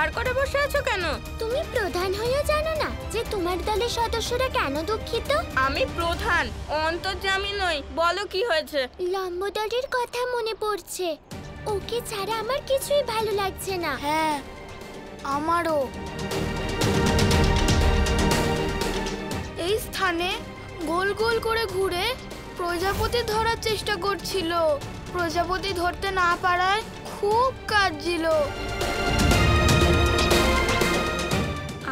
ঘাড় করে বসে আছো কেন? তুমি প্রধান হয়েও জানো না যে তোমার দলের সদস্যরা কেন দুঃখিত? আমি প্রধান, অন্তর্যামী নই। বলো কি হয়েছে? লম্বদরের কথা মনে পড়ছে। ওকে ছাড়া আমার কিছুই ভালো লাগছে না। হ্যাঁ, আমারও। এই স্থানে গোল গোল করে ঘুরে প্রজাপতি ধরার চেষ্টা করছিল। প্রজাপতি ধরতে না পারায় খুব কাঁদছিল।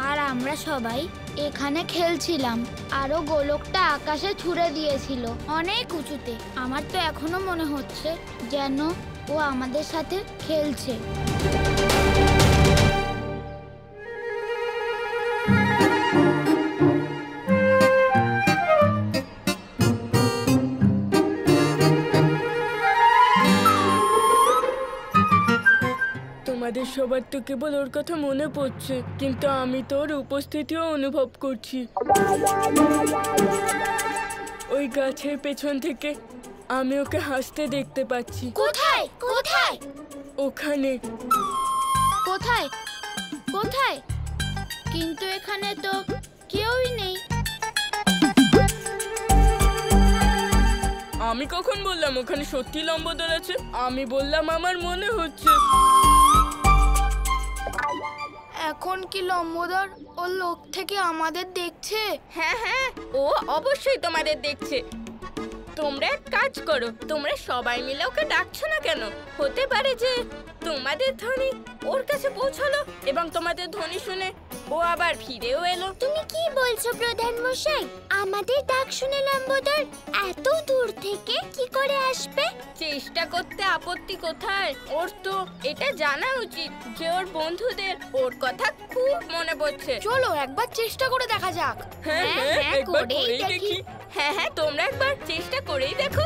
আর আমরা সবাই এখানে খেলছিলাম। আরো গোলকটা আকাশে ছুড়ে দিয়েছিল অনেক উঁচুতে। আমার তো এখনো মনে হচ্ছে যেন ও আমাদের সাথে খেলছে। তোমাদের সবার তো কেবল ওর কথা মনে পড়ছে, কিন্তু আমি তো ওর উপস্থিতিও অনুভব করছি। ওই গাছের পেছন থেকে আমি ওকে হাসতে দেখতে পাচ্ছি। কোথায় কোথায়? ওখানে। কোথায় কোথায়? কিন্তু এখানে তো কেউই নেই। আমি কখন বললাম ওখানে সত্যি লম্বদর আছে? আমি বললাম আমার মনে হচ্ছে। এখন কি লম্বদর ওর লোক থেকে আমাদের দেখছে? হ্যাঁ হ্যাঁ, ও অবশ্যই তোমাদের দেখছে। তোমরা এক কাজ করো, তোমরা সবাই মিলে ওকে ডাকছো না কেন? হতে পারে যে তোমাদের ধ্বনি ওর কাছে পৌঁছালো এবং তোমাদের ধ্বনি শুনে ও আবার ফিরেও এলো। তুমি কি বলছো প্রধান মশাই? আমাদের ডাক শুনে লম্বদর এত দূর থেকে কি করে আসবে? চেষ্টা করতে আপত্তি কোথায়? ওর তো এটা জানা উচিত যে ওর বন্ধুদের ওর কথা খুব মনে পড়ছে। চলো একবার চেষ্টা করে দেখা যাক। হ্যাঁ হ্যাঁ, একবার করেই দেখি। হ্যাঁ হ্যাঁ, তোমরা একবার চেষ্টা করেই দেখো।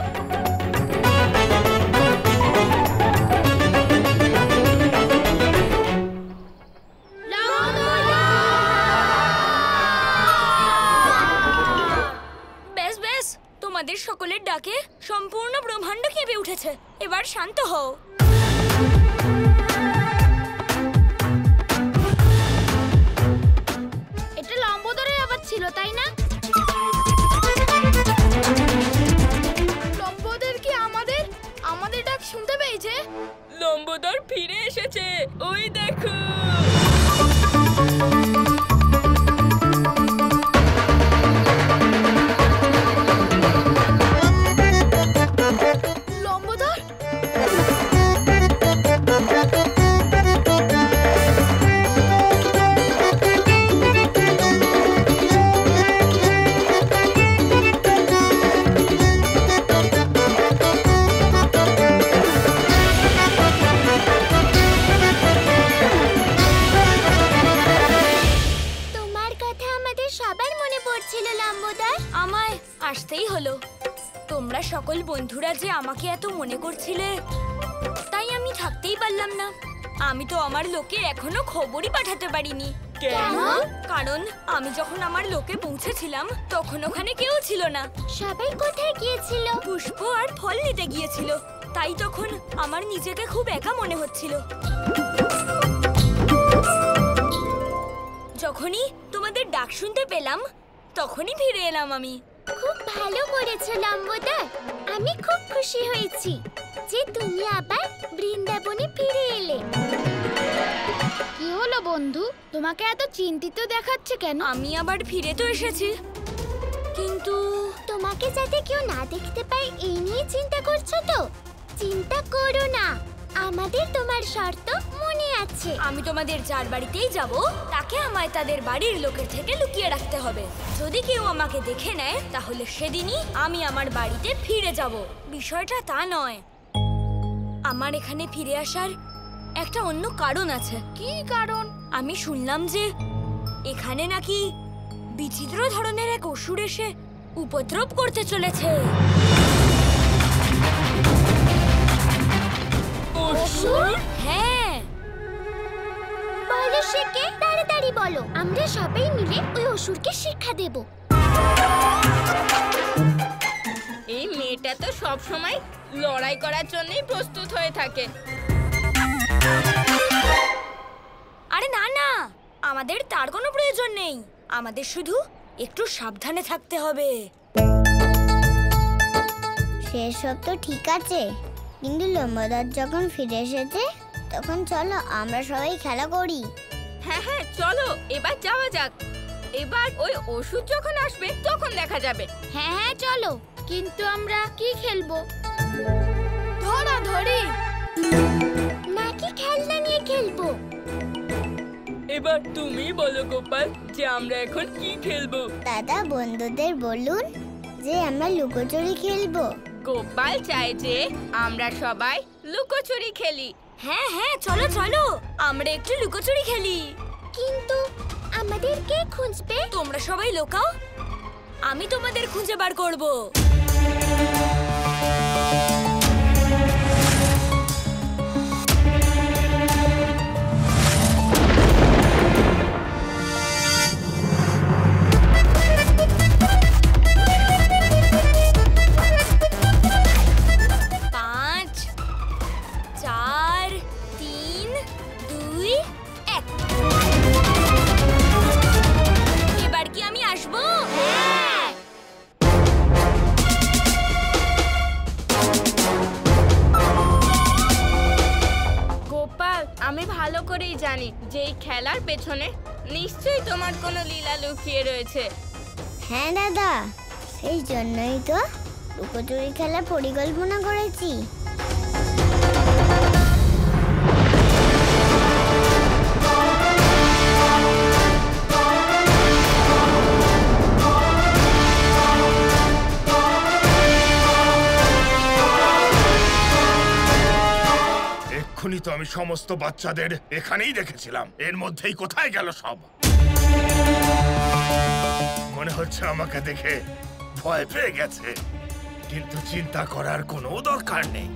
বেশ বেশ, তোমাদের সকলের ডাকে সম্পূর্ণ ব্রহ্মাণ্ড কেঁপে উঠেছে। এবার শান্ত হও। এটা লম্বদরের আওয়াজ ছিল, তাই না? লম্বদর কি আমাদের ডাক শুনতে পেয়েছে? লম্বদর ফিরে এসেছে, ওই দেখো। লম্বদর আসতেই হলো। তোমরা সকল বন্ধুরা যে আমাকে এত মনে করছিলে, তাই আমি থাকতেই পারলাম না। আমি তো আমার লোকে এখনো খবরই পাঠাতে পারিনি। কেন? কারণ আমি যখন আমার লোকে পৌঁছেছিলাম তখন ওখানে কেউ ছিল না। সবাই কোথায় গিয়েছিল? পুষ্প আর ফল নিতে গিয়েছিল। তাই তখন আমার নিজেকে খুব একা মনে হচ্ছিল। যখনই তোমাদের ডাক শুনতে পেলাম তখনই ফিরে এলাম আমি। খুব ভালো করেছো লম্বদর। আমি খুব খুশি হয়েছি যে তুমি আবার বৃন্দাবনে ফিরে এলে। কি হলো বন্ধু, তোমাকে এত চিন্তিত দেখাচ্ছে কেন? আমি আবার ফিরে তো এসেছি, কিন্তু তোমাকে যাতে কেউ না দেখতে পায় এই নিয়ে চিন্তা করছো তো? চিন্তা করো না, আমাদের তোমার শর্ত মনে আছে। আমি তোমাদের যার বাড়িতেই যাব তাকে আমায় তাদের বাড়ির লোকের থেকে লুকিয়ে রাখতে হবে। যদি কেউ আমাকে দেখে নেয় তাহলে সেদিনই আমি আমার বাড়িতে ফিরে যাব। বিষয়টা তা নয়, আমার এখানে ফিরে আসার একটা অন্য কারণ আছে। কি কারণ? আমি শুনলাম যে এখানে নাকি বিচিত্র ধরনের এক অসুর এসে উপদ্রব করতে চলেছে। অসুর? হ্যাঁ। বলো সে কে? তাড়াতাড়ি বলো, আমরা সবাই মিলে ওই অসুরকে শিক্ষা দেব। এই মেয়েটা তো সব সময় লড়াই করার জন্যই প্রস্তুত হয়ে থাকে। আরে না না, আমাদের তার কোনো প্রয়োজন নেই। আমাদের শুধু একটু সাবধানে থাকতে হবে। সেসব তো ঠিক আছে, কিন্তু লম্বদার যখন ফিরে এসেছে তখন চলো আমরা সবাই খেলা করি। হ্যাঁ হ্যাঁ চলো এবার যাওয়া যাক। এবার ওই ওষুধ যখন আসবে তখন দেখা যাবে। হ্যাঁ হ্যাঁ চলো, কিন্তু আমরা কি খেলবো? ধরাধরি নাকি খেলনা নিয়ে খেলবো? এবার তুমি বলো গোপাল যে আমরা এখন কি খেলবো। দাদা বন্ধুদের বলুন যে আমরা লুকোচুরি খেলবো। গোপাল চায় যে আমরা সবাই লুকোচুরি খেলি। হ্যাঁ হ্যাঁ চলো চলো, আমরা একটু লুকোচুরি খেলি। কিন্তু আমাদের কে খুঁজবে? তোমরা সবাই লোকাও, আমি তোমাদের খুঁজে বার করব। আমি ভালো করেই জানি যে এই খেলার পেছনে নিশ্চয়ই তোমার কোনো লীলা লুকিয়ে রয়েছে। হ্যাঁ দাদা, সেই জন্যই তো লুকোচুরি খেলার পরিকল্পনা করেছি। এক্ষুনি তো আমি সমস্ত বাচ্চাদের এখানেই দেখেছিলাম, এর মধ্যেই কোথায় গেল সব? মনে হচ্ছে আমাকে দেখে ভয় পেয়ে গেছে, কিন্তু চিন্তা করার কোনো দরকার নেই,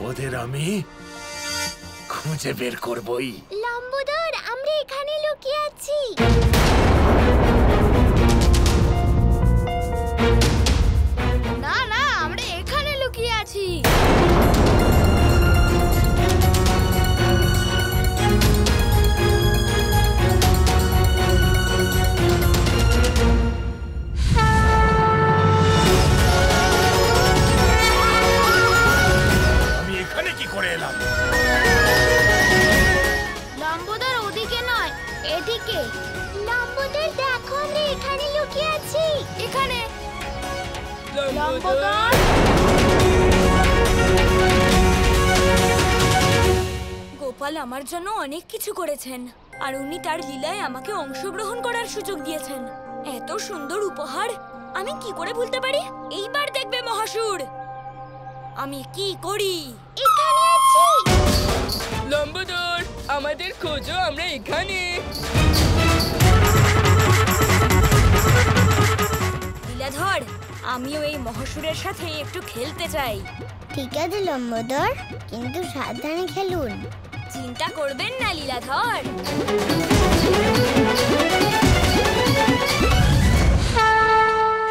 ওদের আমি খুঁজে বের করবই। লম্বোদর, আমরা এখানে লুকিয়ে আছি। না না, আমরা এখানে লুকিয়ে আছি। লম্বোদর ওদিকে নয়, এদিকে। লম্বোদর দেখো, আমরা এখানে লুকিয়ে আছি। এখানে লম্বোদর! গোপাল আমার জন্য অনেক কিছু করেছেন, আর উনি তার লীলায় আমাকে অংশগ্রহণ করার সুযোগ দিয়েছেন। এত সুন্দর উপহার আমি কি করে ভুলতে পারি? এইবার দেখবে মহাসুর আমি কি করি। এখানে আছি। লম্বোদর, আমাদের খোঁজো, আমরা এখানে। লীলাধর, আমিও এই মহাসুরের সাথে একটু খেলতে চাই। ঠিক আছে লম্বোদর, কিন্তু সাবধানে খেলুন। চিন্তা করবেন না লীলাধর।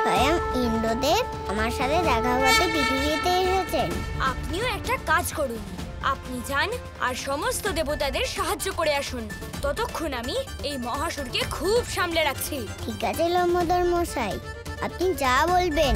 স্বয়ং ইন্দ্রদেব আমার সাথে দেখা করতে পৃথিবীতে এসেছেন। আপনিও একটা কাজ করুন, আপনি যান আর সমস্ত দেবতাদের সাহায্য করে আসুন। ততক্ষণ আমি এই মহাসুরকে খুব সামলে রাখছি। ঠিক আছে লম্বোদর মশাই, আপনি যা বলবেন।